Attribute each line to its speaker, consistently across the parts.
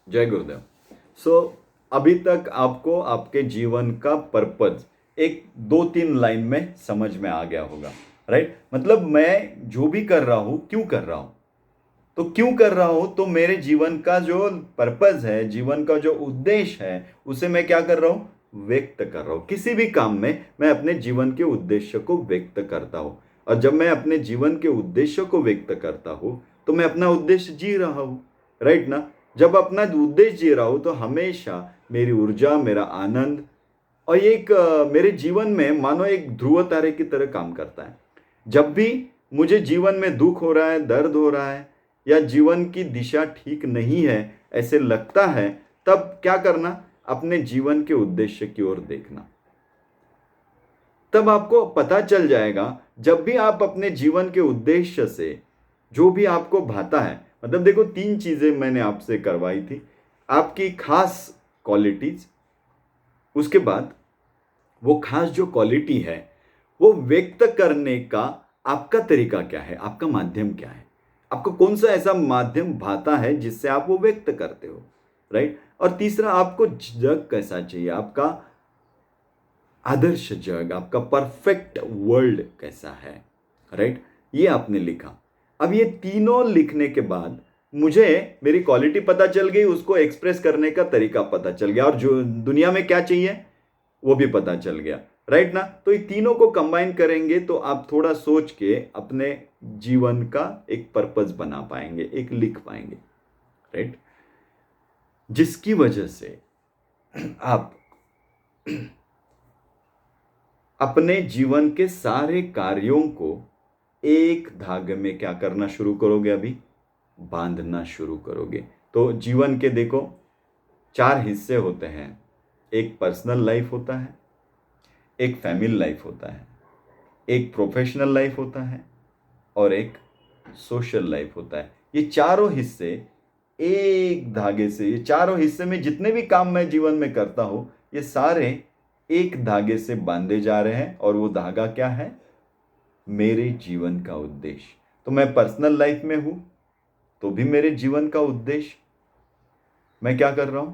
Speaker 1: जय गुरुदेव। सो अभी तक आपको आपके जीवन का पर्पज एक दो तीन लाइन में समझ में आ गया होगा, राइट? मतलब मैं जो भी कर रहा हूं क्यों कर रहा हूं, तो क्यों कर रहा हूं, तो मेरे जीवन का जो पर्पज है, जीवन का जो उद्देश्य है, उसे मैं क्या कर रहा हूं, व्यक्त कर रहा हूं। किसी भी काम में मैं अपने जीवन के उद्देश्य को व्यक्त करता हूं, और जब मैं अपने जीवन के उद्देश्य को व्यक्त करता हूं तो मैं अपना उद्देश्य जी रहा हूं, राइट ना? जब अपना उद्देश्य जी रहा हूं तो हमेशा मेरी ऊर्जा, मेरा आनंद और ये एक मेरे जीवन में मानो एक ध्रुव तारे की तरह काम करता है। जब भी मुझे जीवन में दुख हो रहा है, दर्द हो रहा है, या जीवन की दिशा ठीक नहीं है ऐसे लगता है, तब क्या करना, अपने जीवन के उद्देश्य की ओर देखना। तब आपको पता चल जाएगा, जब भी आप अपने जीवन के उद्देश्य से जो भी आपको भाता है, मतलब देखो तीन चीजें मैंने आपसे करवाई थी, आपकी खास क्वालिटीज, उसके बाद वो खास जो क्वालिटी है वो व्यक्त करने का आपका तरीका क्या है, आपका माध्यम क्या है, आपको कौन सा ऐसा माध्यम भाता है जिससे आप वो व्यक्त करते हो, राइट? और तीसरा, आपको जग कैसा चाहिए, आपका आदर्श जग, आपका परफेक्ट वर्ल्ड कैसा है, राइट? ये आपने लिखा। अब ये तीनों लिखने के बाद मुझे मेरी क्वालिटी पता चल गई, उसको एक्सप्रेस करने का तरीका पता चल गया, और जो दुनिया में क्या चाहिए वो भी पता चल गया, राइट ना? तो ये तीनों को कंबाइन करेंगे तो आप थोड़ा सोच के अपने जीवन का एक पर्पस बना पाएंगे, एक लिख पाएंगे, राइट? जिसकी वजह से आप अपने जीवन के सारे कार्यों को एक धागे में क्या करना शुरू करोगे, अभी बांधना शुरू करोगे। तो जीवन के देखो चार हिस्से होते हैं। एक पर्सनल लाइफ होता है, एक फैमिली लाइफ होता है, एक प्रोफेशनल लाइफ होता है, और एक सोशल लाइफ होता है। ये चारों हिस्से एक धागे से, ये चारों हिस्से में जितने भी काम मैं जीवन में करता हूं, ये सारे एक धागे से बांधे जा रहे हैं, और वो धागा क्या है, मेरे जीवन का उद्देश्य। तो मैं पर्सनल लाइफ में हूं तो भी मेरे जीवन का उद्देश्य मैं क्या कर रहा हूं,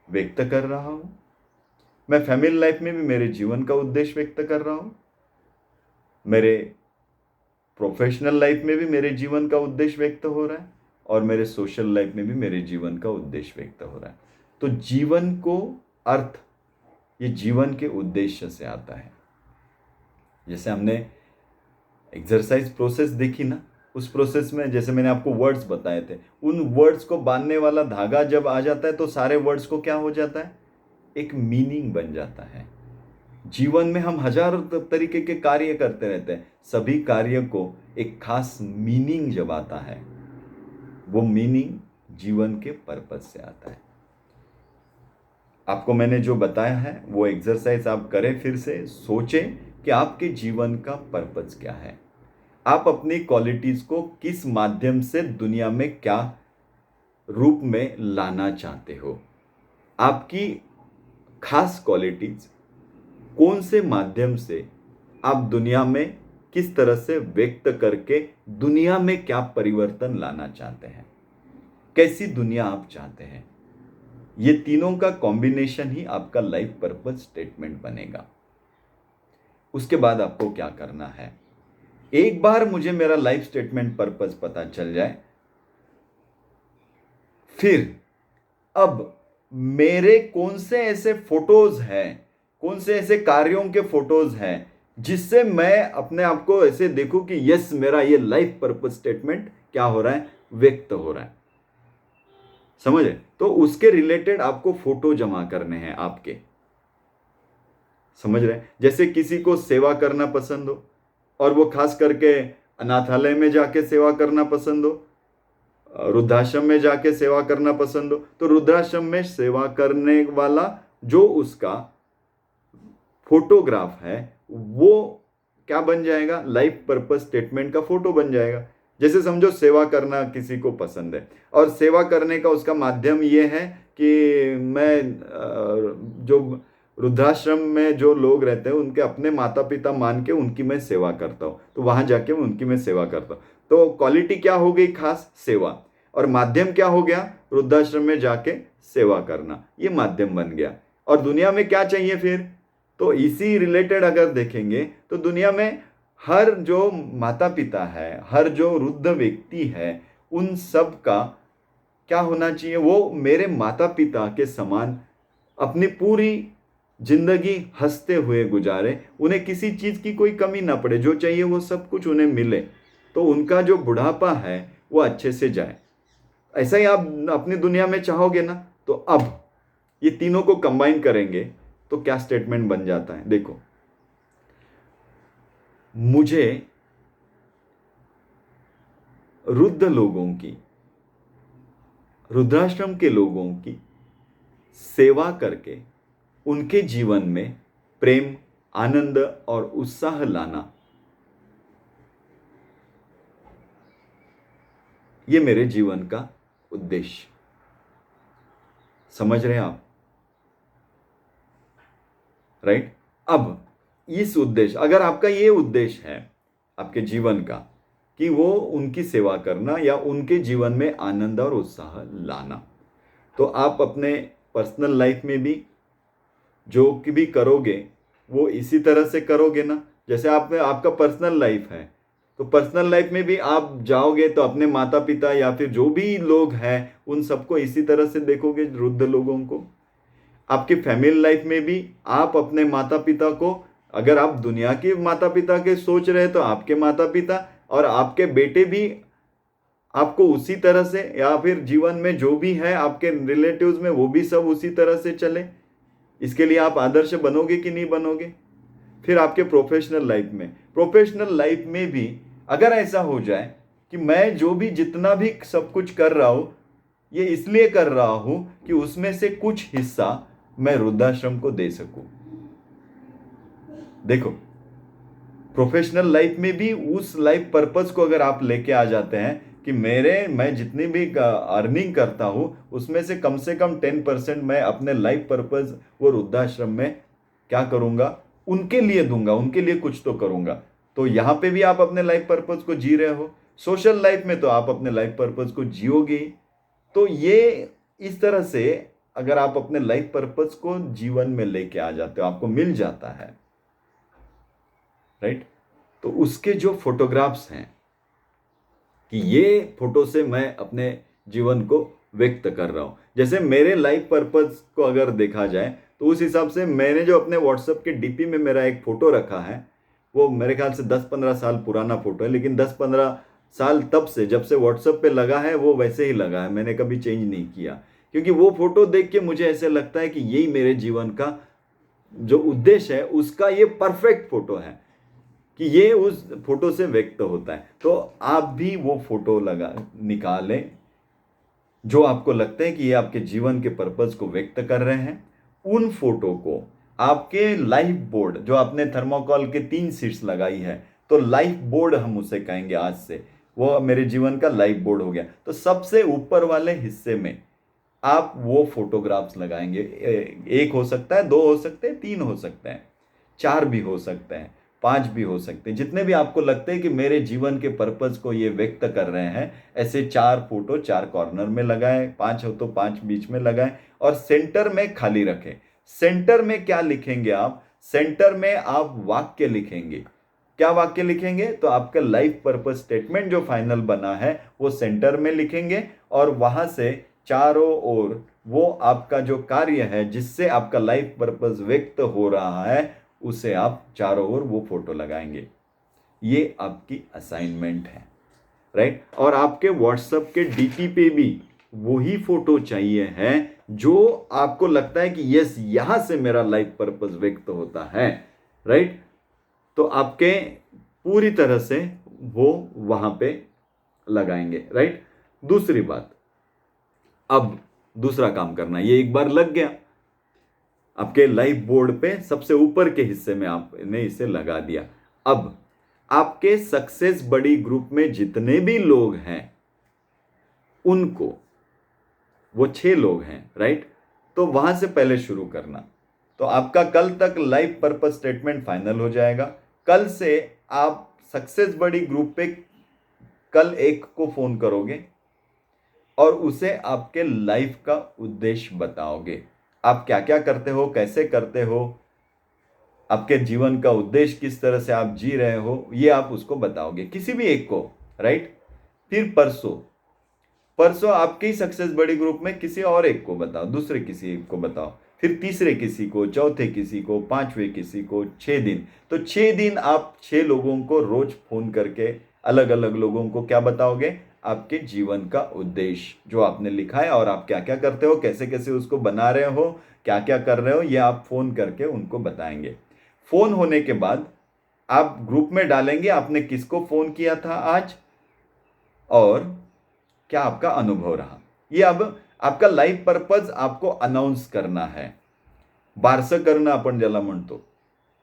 Speaker 1: व्यक्त कर रहा हूं। मैं फैमिली लाइफ में भी मेरे जीवन का उद्देश्य व्यक्त कर रहा हूं। मेरे प्रोफेशनल लाइफ में भी मेरे जीवन का उद्देश्य व्यक्त हो रहा है, और मेरे सोशल लाइफ में भी मेरे जीवन का उद्देश्य व्यक्त हो रहा है। तो जीवन को अर्थ ये जीवन के उद्देश्य से आता है। जैसे हमने एक्सरसाइज प्रोसेस देखी ना, उस प्रोसेस में जैसे मैंने आपको वर्ड्स बताए थे, उन वर्ड्स को बांधने वाला धागा जब आ जाता है तो सारे वर्ड्स को क्या हो जाता है, एक मीनिंग बन जाता है। जीवन में हम हजारों तरीके के कार्य करते रहते हैं, सभी कार्य को एक खास मीनिंग जब आता है, वो मीनिंग जीवन के पर्पस से आता है। आपको मैंने जो बताया है वो एक्सरसाइज आप करें, फिर से सोचें कि आपके जीवन का पर्पस क्या है, आप अपनी क्वालिटीज को किस माध्यम से दुनिया में क्या रूप में लाना चाहते हो, आपकी खास क्वालिटीज कौन से माध्यम से आप दुनिया में किस तरह से व्यक्त करके दुनिया में क्या परिवर्तन लाना चाहते हैं, कैसी दुनिया आप चाहते हैं। ये तीनों का कॉम्बिनेशन ही आपका लाइफ पर्पस स्टेटमेंट बनेगा। उसके बाद आपको क्या करना है, एक बार मुझे मेरा लाइफ स्टेटमेंट पर्पस पता चल जाए, फिर अब मेरे कौन से ऐसे फोटोज हैं, कौन से ऐसे कार्यों के फोटोज हैं जिससे मैं अपने आप को ऐसे देखूं कि यस, मेरा ये लाइफ पर्पस स्टेटमेंट क्या हो रहा है, व्यक्त हो रहा है। समझे? तो उसके रिलेटेड आपको फोटो जमा करने हैं आपके। समझ रहे हैं? जैसे किसी को सेवा करना पसंद हो, और वो खास करके अनाथालय में जाके सेवा करना पसंद हो, वृद्धाश्रम में जाके सेवा करना पसंद हो, तो वृद्धाश्रम में सेवा करने वाला जो उसका फोटोग्राफ है वो क्या बन जाएगा, लाइफ पर्पस स्टेटमेंट का फोटो बन जाएगा। जैसे समझो सेवा करना किसी को पसंद है, और सेवा करने का उसका माध्यम ये है कि मैं जो वृद्धाश्रम में जो लोग रहते हैं उनके अपने माता पिता मान के उनकी मैं सेवा करता हूँ, तो वहां जाके उनकी मैं सेवा करता हूँ। तो क्वालिटी क्या हो गई, खास सेवा। और माध्यम क्या हो गया? वृद्धाश्रम में जाके सेवा करना, ये माध्यम बन गया। और दुनिया में क्या चाहिए फिर? तो इसी रिलेटेड अगर देखेंगे तो दुनिया में हर जो माता पिता है, हर जो वृद्ध व्यक्ति है, उन सब का क्या होना चाहिए? वो मेरे माता पिता के समान अपनी पूरी जिंदगी हंसते हुए गुजारे, उन्हें किसी चीज की कोई कमी ना पड़े, जो चाहिए वो सब कुछ उन्हें मिले, तो उनका जो बुढ़ापा है वो अच्छे से जाए। ऐसा ही आप अपनी दुनिया में चाहोगे ना? तो अब ये तीनों को कंबाइन करेंगे तो क्या स्टेटमेंट बन जाता है? देखो, मुझे वृद्ध लोगों की, वृद्धाश्रम के लोगों की सेवा करके उनके जीवन में प्रेम, आनंद और उत्साह लाना, ये मेरे जीवन का उद्देश्य। समझ रहे हैं आप? राइट? अब इस उद्देश्य, अगर आपका ये उद्देश्य है आपके जीवन का कि वो उनकी सेवा करना या उनके जीवन में आनंद और उत्साह लाना, तो आप अपने पर्सनल लाइफ में भी जो कि भी करोगे वो इसी तरह से करोगे ना। जैसे आप में आपका पर्सनल लाइफ है, तो पर्सनल लाइफ में भी आप जाओगे तो अपने माता पिता या फिर जो भी लोग हैं उन सबको इसी तरह से देखोगे, वृद्ध लोगों को। आपकी फैमिली लाइफ में भी आप अपने माता पिता को, अगर आप दुनिया के माता पिता के सोच रहे तो आपके माता पिता और आपके बेटे भी आपको उसी तरह से, या फिर जीवन में जो भी है आपके रिलेटिव्स में वो भी सब उसी तरह से चले। इसके लिए आप आदर्श बनोगे कि नहीं बनोगे? फिर आपके प्रोफेशनल लाइफ में भी अगर ऐसा हो जाए कि मैं जो भी जितना भी सब कुछ कर रहा हूं ये इसलिए कर रहा हूं कि उसमें से कुछ हिस्सा मैं वृद्धाश्रम को दे सकूं। देखो, प्रोफेशनल लाइफ में भी उस लाइफ पर्पस को अगर आप लेके आ जाते हैं कि मैं जितनी भी अर्निंग करता हूं उसमें से कम 10% मैं अपने लाइफ पर्पस वो वृद्धाश्रम में क्या करूंगा, उनके लिए दूंगा, उनके लिए कुछ तो करूंगा, तो यहां पे भी आप अपने लाइफ पर्पस को जी रहे हो। सोशल लाइफ में तो आप अपने लाइफ पर्पस को जियोगे। तो ये इस तरह से अगर आप अपने लाइफ पर्पस को जीवन में लेके आ जाते हो, आपको मिल जाता है, राइट? तो उसके जो फोटोग्राफ्स हैं कि ये फोटो से मैं अपने जीवन को व्यक्त कर रहा हूं। जैसे मेरे लाइफ पर्पस को अगर देखा जाए तो उस हिसाब से मैंने जो अपने व्हाट्सएप के डीपी में मेरा एक फोटो रखा है, वो मेरे ख्याल से 10-15 साल पुराना फोटो है, लेकिन 10-15 साल तब से जब से व्हाट्सएप पे लगा है वो वैसे ही लगा है, मैंने कभी चेंज नहीं किया। क्योंकि वो फोटो देख के मुझे ऐसे लगता है कि यही मेरे जीवन का जो उद्देश्य है उसका ये परफेक्ट फोटो है, कि ये उस फोटो से व्यक्त होता है। तो आप भी वो फोटो निकालें जो आपको लगता है कि ये आपके जीवन के पर्पस को व्यक्त कर रहे हैं। उन फोटो को आपके लाइफ बोर्ड, जो आपने थर्मोकॉल के 3 शीट्स लगाई है, तो लाइफ बोर्ड हम उसे कहेंगे आज से, वो मेरे जीवन का लाइफ बोर्ड हो गया। तो सबसे ऊपर वाले हिस्से में आप वो फोटोग्राफ्स लगाएंगे। एक हो सकता है, 2 हो सकते हैं, 3 हो सकते हैं, 4 भी हो सकते हैं, 5 भी हो सकते हैं, जितने भी आपको लगते हैं कि मेरे जीवन के पर्पस को ये व्यक्त कर रहे हैं, ऐसे 4 फोटो 4 कॉर्नर में लगाएं, 5 हो तो 5 बीच में लगाएं और सेंटर में खाली रखें। सेंटर में क्या लिखेंगे आप? सेंटर में आप वाक्य लिखेंगे। क्या वाक्य लिखेंगे? तो आपका लाइफ पर्पस स्टेटमेंट जो फाइनल बना है वो सेंटर में लिखेंगे, और वहां से चारों ओर वो आपका जो कार्य है जिससे आपका लाइफ पर्पस व्यक्त हो रहा है उसे आप चारों ओर वो फोटो लगाएंगे। ये आपकी असाइनमेंट है, राइट? और आपके व्हाट्सएप के डीपी पे भी वही फोटो चाहिए है जो आपको लगता है कि यस, यहां से मेरा लाइफ पर्पस व्यक्त होता है, राइट? तो आपके पूरी तरह से वो वहां पे लगाएंगे, राइट? दूसरी बात, अब दूसरा काम करना, ये एक बार लग गया आपके लाइफ बोर्ड पे, सबसे ऊपर के हिस्से में आपने इसे लगा दिया। अब आपके सक्सेस बड़ी ग्रुप में जितने भी लोग हैं उनको, वो 6 लोग हैं, राइट? तो वहां से पहले शुरू करना। तो आपका कल तक लाइफ पर्पस स्टेटमेंट फाइनल हो जाएगा। कल से आप सक्सेस बड़ी ग्रुप पे कल एक को फोन करोगे, और उसे आपके लाइफ का उद्देश्य बताओगे। आप क्या क्या करते हो, कैसे करते हो, आपके जीवन का उद्देश्य किस तरह से आप जी रहे हो, ये आप उसको बताओगे, किसी भी एक को, राइट। फिर परसों परसों आपके ही सक्सेस बड़ी ग्रुप में किसी और एक को बताओ, दूसरे किसी एक को बताओ, फिर तीसरे किसी को, चौथे किसी को, पांचवे किसी को, 6 दिन। तो 6 दिन आप 6 लोगों को रोज फोन करके अलग अलग लोगों को क्या बताओगे, आपके जीवन का उद्देश्य जो आपने लिखा है और आप क्या क्या करते हो, कैसे कैसे उसको बना रहे हो, क्या क्या कर रहे हो, ये आप फोन करके उनको बताएंगे। फोन होने के बाद आप ग्रुप में डालेंगे आपने किसको फोन किया था आज और क्या आपका अनुभव रहा। ये अब आपका लाइफ पर्पज आपको अनाउंस करना है, बारसं करणं आपण ज्याला म्हणतो,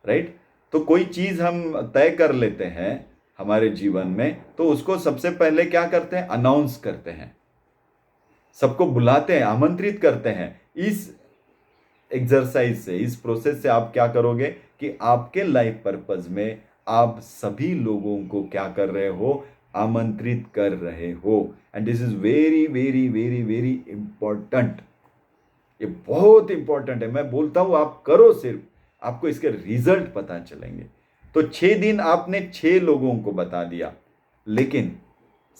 Speaker 1: राइट। तो कोई चीज हम तय कर लेते हैं हमारे जीवन में, तो उसको सबसे पहले क्या करते हैं, अनाउंस करते हैं, सबको बुलाते हैं, आमंत्रित करते हैं। इस एक्सरसाइज से, इस प्रोसेस से आप क्या करोगे कि आपके लाइफ पर्पज में आप सभी लोगों को क्या कर रहे हो, आमंत्रित कर रहे हो। And this is very very very very important. ये बहुत इंपॉर्टेंट है, मैं बोलता हूं आप करो, सिर्फ आपको इसके रिजल्ट पता चलेंगे। तो 6 दिन आपने 6 लोगों को बता दिया, लेकिन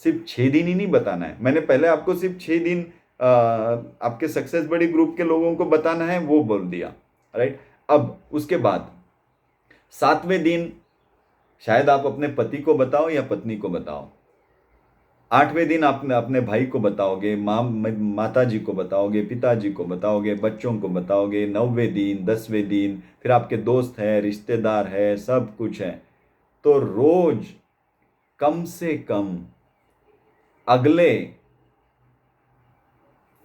Speaker 1: सिर्फ 6 दिन ही नहीं बताना है। मैंने पहले आपको सिर्फ 6 दिन आपके सक्सेस बड़ी ग्रुप के लोगों को बताना है, वो बोल दिया, राइट। अब उसके बाद 7वें दिन शायद आप अपने पति को बताओ या पत्नी को बताओ। 8वें दिन आप अपने भाई को बताओगे, माता जी को बताओगे, पिताजी को बताओगे, बच्चों को बताओगे। 9वें दिन, 10वें दिन, फिर आपके दोस्त है, रिश्तेदार है, सब कुछ है। तो रोज कम से कम अगले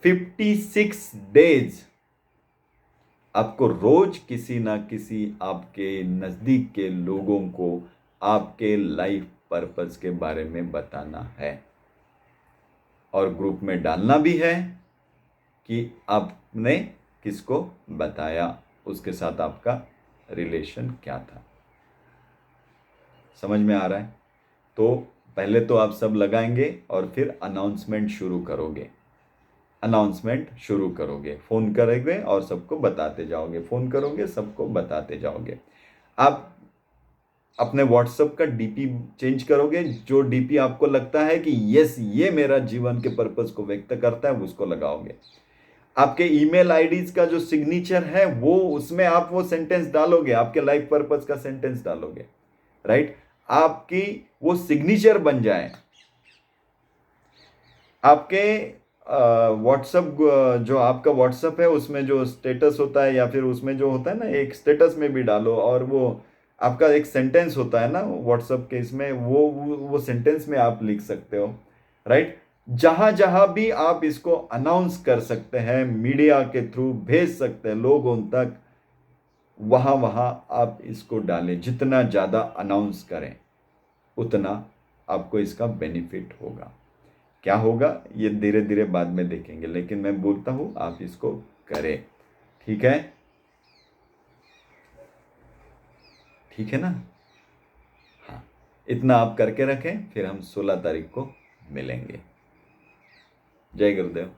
Speaker 1: 56 डेज आपको रोज किसी ना किसी आपके नजदीक के लोगों को आपके लाइफ पर्पस के बारे में बताना है, और ग्रुप में डालना भी है कि आपने किसको बताया, उसके साथ आपका रिलेशन क्या था। समझ में आ रहा है। तो पहले तो आप सब लगाएंगे और फिर अनाउंसमेंट शुरू करोगे, फोन करोगे और सबको बताते जाओगे, फोन करोगे सबको बताते जाओगे। आप अपने व्हाट्सएप का डीपी चेंज करोगे, जो डीपी आपको लगता है कि यस ये मेरा जीवन के पर्पस को व्यक्त करता है, उसको लगाओगे। आपके ईमेल आईडीज का जो सिग्नेचर है वो, उसमें आप वो सेंटेंस डालोगे, आपके लाइफ पर्पस का सेंटेंस डालोगे, राइट। आपकी वो सिग्नेचर बन जाए। आपके व्हाट्सएप, जो आपका व्हाट्सएप है उसमें जो स्टेटस होता है, या फिर उसमें जो होता है ना, एक स्टेटस में भी डालो, और वो आपका एक सेंटेंस होता है ना व्हाट्सएप के इसमें, वो सेंटेंस में आप लिख सकते हो, राइट। जहां जहां भी आप इसको अनाउंस कर सकते हैं, मीडिया के थ्रू भेज सकते हैं लोगों तक, वहां वहां आप इसको डालें। जितना ज्यादा अनाउंस करें उतना आपको इसका बेनिफिट होगा। क्या होगा ये धीरे धीरे बाद में देखेंगे, लेकिन मैं बोलता हूं आप इसको करें। ठीक है, ठीक है ना। हाँ, इतना आप करके रखें, फिर हम 16 तारीख को मिलेंगे। जय गुरुदेव।